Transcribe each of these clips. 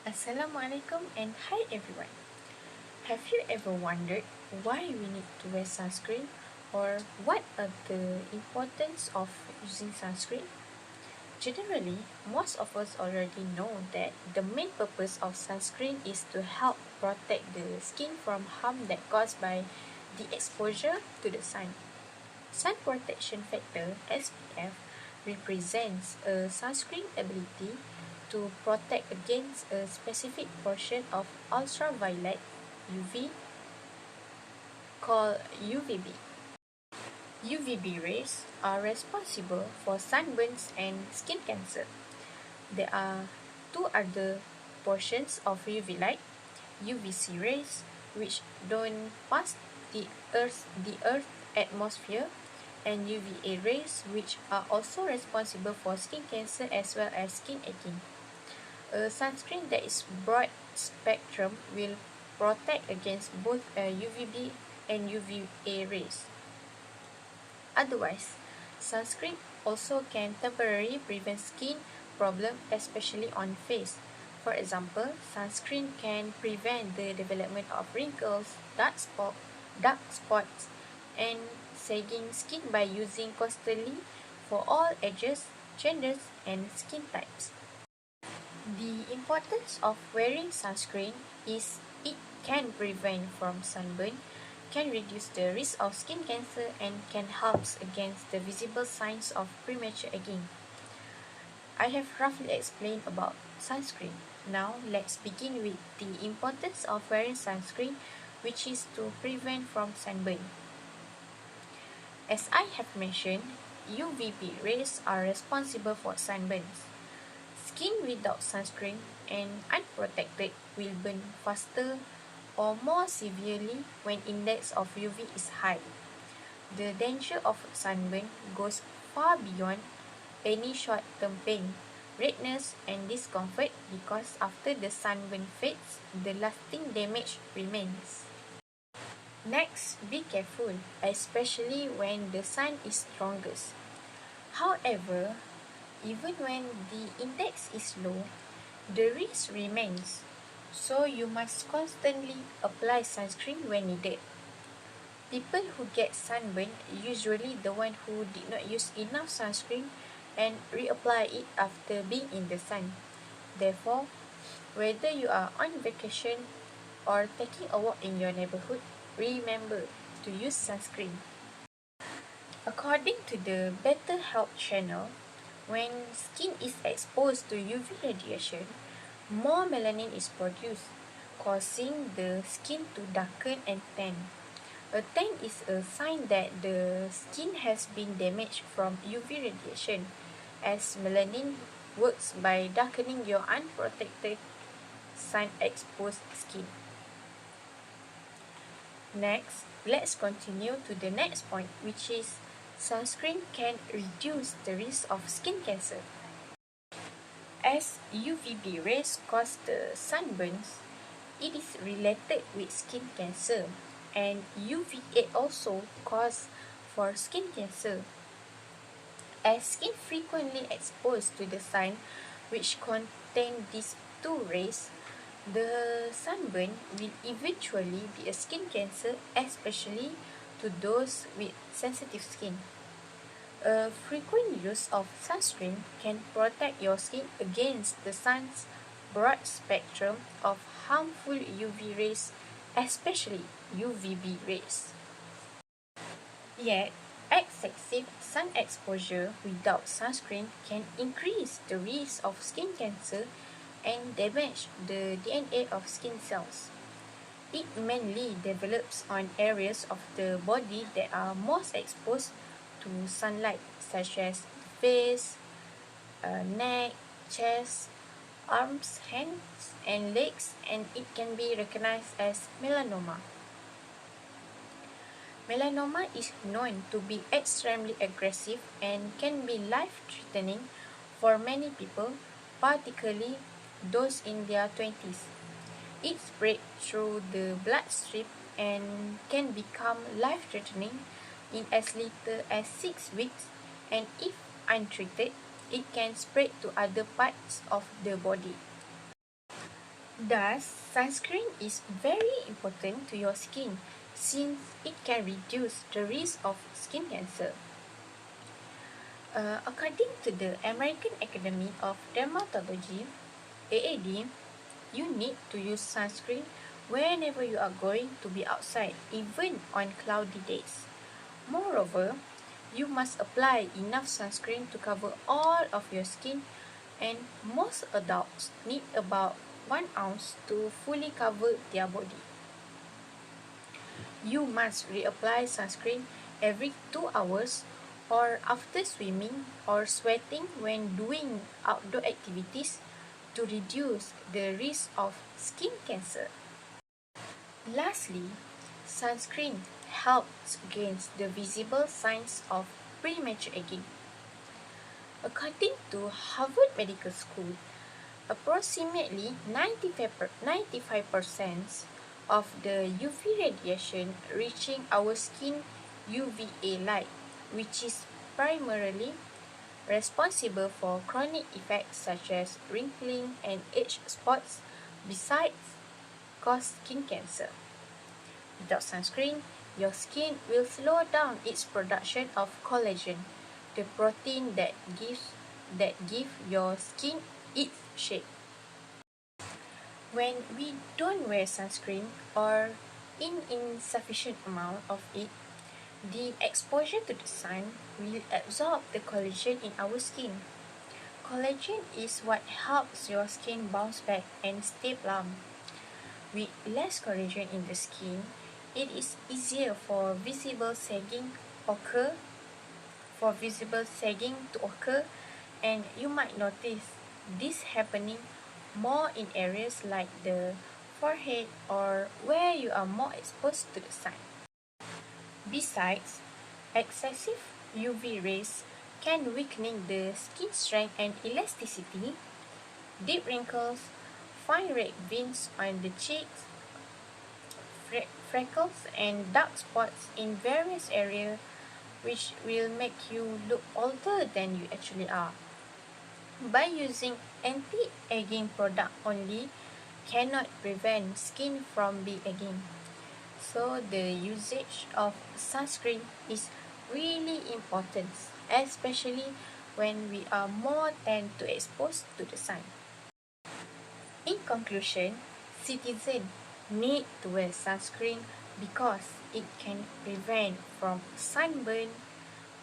Assalamualaikum and hi everyone. Have you ever wondered why we need to wear sunscreen or what are the importance of using sunscreen? Generally, most of us already know that the main purpose of sunscreen is to help protect the skin from harm that caused by the exposure to the sun. Sun protection factor SPF represents a sunscreen ability to protect against a specific portion of ultraviolet UV called UVB. UVB rays are responsible for sunburns and skin cancer. There are two other portions of UV light, UVC rays, which don't pass the Earth atmosphere, and UVA rays, which are also responsible for skin cancer as well as skin aging. A sunscreen that is broad spectrum will protect against both UVB and UVA rays. Otherwise, sunscreen also can temporarily prevent skin problem, especially on face. For example, sunscreen can prevent the development of wrinkles, dark spots, and sagging skin by using constantly for all ages, genders, and skin types. The importance of wearing sunscreen is it can prevent from sunburn, can reduce the risk of skin cancer, and can help against the visible signs of premature aging. I have roughly explained about sunscreen. Now let's begin with the importance of wearing sunscreen, which is to prevent from sunburn. As I have mentioned, UVB rays are responsible for sunburns. Skin without sunscreen and unprotected will burn faster or more severely when index of UV is high. The danger of sunburn goes far beyond any short-term pain, redness, and discomfort because after the sunburn fades, the lasting damage remains. Next, be careful, especially when the sun is strongest. However, even when the index is low, the risk remains, so you must constantly apply sunscreen when needed. People who get sunburn usually the one who did not use enough sunscreen and reapply it after being in the sun. Therefore, whether you are on vacation or taking a walk in your neighborhood, remember to use sunscreen. According to the Better Health Channel, when skin is exposed to UV radiation, more melanin is produced, causing the skin to darken and tan. A tan is a sign that the skin has been damaged from UV radiation, as melanin works by darkening your unprotected sun-exposed skin. Next, let's continue to the next point, which is sunscreen can reduce the risk of skin cancer. As UVB rays cause the sunburns, it is related with skin cancer, and UVA also cause for skin cancer. As skin frequently exposed to the sun, which contain these two rays, the sunburn will eventually be a skin cancer, especially to those with sensitive skin. A frequent use of sunscreen can protect your skin against the sun's broad spectrum of harmful UV rays, especially UVB rays. Yet, excessive sun exposure without sunscreen can increase the risk of skin cancer and damage the DNA of skin cells. It mainly develops on areas of the body that are most exposed to sunlight, such as face, neck, chest, arms, hands, and legs, and it can be recognized as melanoma. Melanoma is known to be extremely aggressive and can be life-threatening for many people, particularly those in their 20s. It spreads through the bloodstream and can become life-threatening in as little as 6 weeks, and if untreated, it can spread to other parts of the body. Thus, sunscreen is very important to your skin since it can reduce the risk of skin cancer. According to the American Academy of Dermatology, AAD, you need to use sunscreen whenever you are going to be outside, even on cloudy days. Moreover, you must apply enough sunscreen to cover all of your skin, and most adults need about 1 ounce to fully cover their body. You must reapply sunscreen every 2 hours or after swimming or sweating when doing outdoor activities to reduce the risk of skin cancer. Lastly, sunscreen helps against the visible signs of premature aging. According to Harvard Medical School, approximately 95% of the UV radiation reaching our skin UVA light, which is primarily responsible for chronic effects such as wrinkling and age spots, besides cause skin cancer. Without sunscreen, your skin will slow down its production of collagen, the protein that gives your skin its shape. When we don't wear sunscreen or in insufficient amount of it, the exposure to the sun will absorb the collagen in our skin. Collagen is what helps your skin bounce back and stay plump. With less collagen in the skin, it is easier for visible sagging to occur, and you might notice this happening more in areas like the forehead or where you are more exposed to the sun. Besides, excessive UV rays can weaken the skin strength and elasticity, deep wrinkles, fine red veins on the cheeks, freckles and dark spots in various areas, which will make you look older than you actually are. By using anti-aging product only cannot prevent skin from being aging. So the usage of sunscreen is really important, especially when we are more tend to exposed to the sun. In conclusion, citizens need to wear sunscreen because it can prevent from sunburn,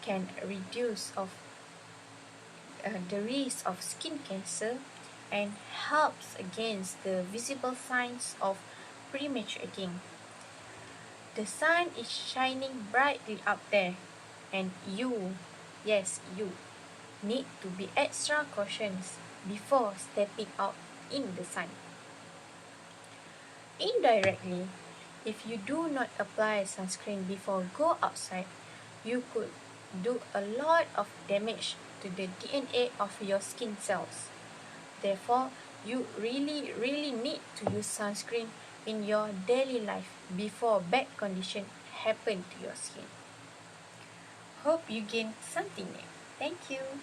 can reduce the risk of skin cancer, and helps against the visible signs of premature aging. The sun is shining brightly up there, and you, yes you, need to be extra cautious before stepping out in the sun. Indirectly, if you do not apply sunscreen before go outside, you could do a lot of damage to the DNA of your skin cells. Therefore, you really need to use sunscreen in your daily life before bad condition happen to your skin. Hope you gain something new. Thank you.